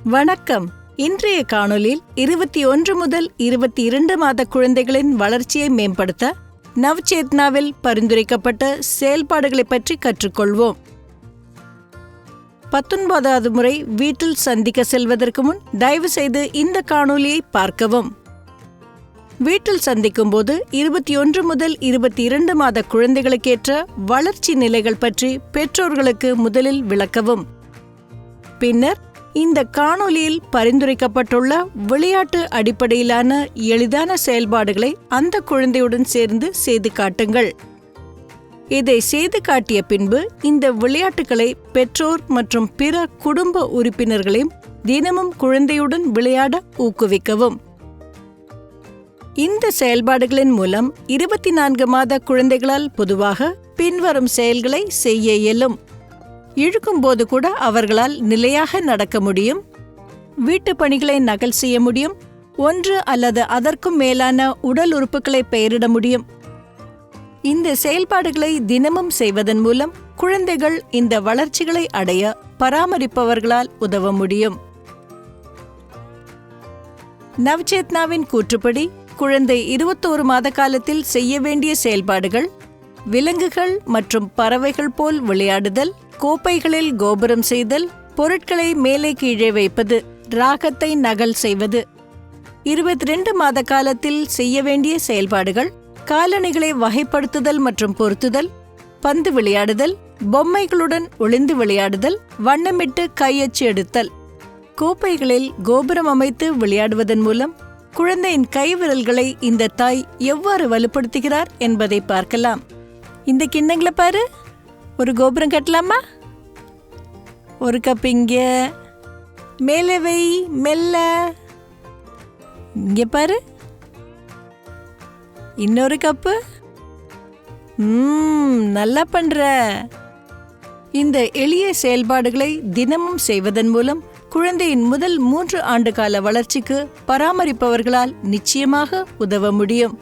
வணக்கம். இன்றைய காணொளியில் 21 முதல் 22 மாத குழந்தைகளின் வளர்ச்சியை மேம்படுத்த நவ்சேத்னாவில் பரிந்துரைக்கப்பட்ட செயல்பாடுகளை பற்றி கற்றுக்கொள்வோம். 19வது முறை வீட்டில் சந்திக்க செல்வதற்கு முன் தயவு செய்து இந்த காணொளியை பார்க்கவும். வீட்டில் சந்திக்கும் போது 21 முதல் 22 மாத குழந்தைகளுக்கேற்ற வளர்ச்சி நிலைகள் பற்றி பெற்றோர்களுக்கு முதலில் விளக்கவும். பின்னர் இந்த காணொளியில் பரிந்துரைக்கப்பட்டுள்ள விளையாட்டு அடிப்படையிலான எளிதான செயல்பாடுகளை அந்த குழந்தையுடன் சேர்ந்து செய்து காட்டுங்கள். இதை செய்து காட்டிய பின்பு இந்த விளையாட்டுகளை பெற்றோர் மற்றும் பிற குடும்ப உறுப்பினர்களையும் தினமும் குழந்தையுடன் விளையாட ஊக்குவிக்கவும். இந்த செயல்பாடுகளின் மூலம் 24 மாத குழந்தைகளால் பொதுவாக பின்வரும் செயல்களை செய்ய இயலும். இழுக்கும்போது கூட அவர்களால் நிலையாக நடக்க முடியும். வீட்டு பணிகளை நகல் செய்ய முடியும். ஒன்று அல்லது அதற்கும் மேலான உடல் உறுப்புகளை பெயரிட முடியும். இந்த செயல்பாடுகளை தினமும் செய்வதன் மூலம் குழந்தைகள் இந்த வளர்ச்சிகளை அடைய பராமரிப்பவர்களால் உதவ முடியும். நவ்சேத்னாவின் கூற்றுப்படி குழந்தை 21 மாத காலத்தில் செய்ய வேண்டிய செயல்பாடுகள்: விலங்குகள் மற்றும் பறவைகள் போல் விளையாடுதல், கோப்பைகளில் கோபுரம் செய்தல், பொருட்களை மேலே கீழே வைப்பது, ராகத்தை நகல் செய்வது. 22 மாத காலத்தில் செய்ய வேண்டிய செயல்பாடுகள்: காலணிகளை வகைப்படுத்துதல் மற்றும் பொருத்துதல், பந்து விளையாடுதல், பொம்மைகளுடன் ஒளிந்து விளையாடுதல், வண்ணமிட்டு கையச்சு எடுத்தல். கோப்பைகளில் கோபுரம் அமைத்து விளையாடுவதன் மூலம் குழந்தையின் கைவிரல்களை இந்த தாய் எவ்வாறு வலுப்படுத்துகிறார் என்பதை பார்க்கலாம். இந்த கிண்ணங்களை பாரு, ஒரு கோபுரம் கட்டலாமா? ஒரு கப் இங்க, மேலே வை, மெல்ல. இங்க பாரு, இன்னொரு கப்பு. நல்லா பண்ற. இந்த எளிய செயல்பாடுகளை தினமும் செய்வதன் மூலம் குழந்தையின் முதல் 3 ஆண்டு கால வளர்ச்சிக்கு பராமரிப்பவர்களால் நிச்சயமாக உதவ முடியும்.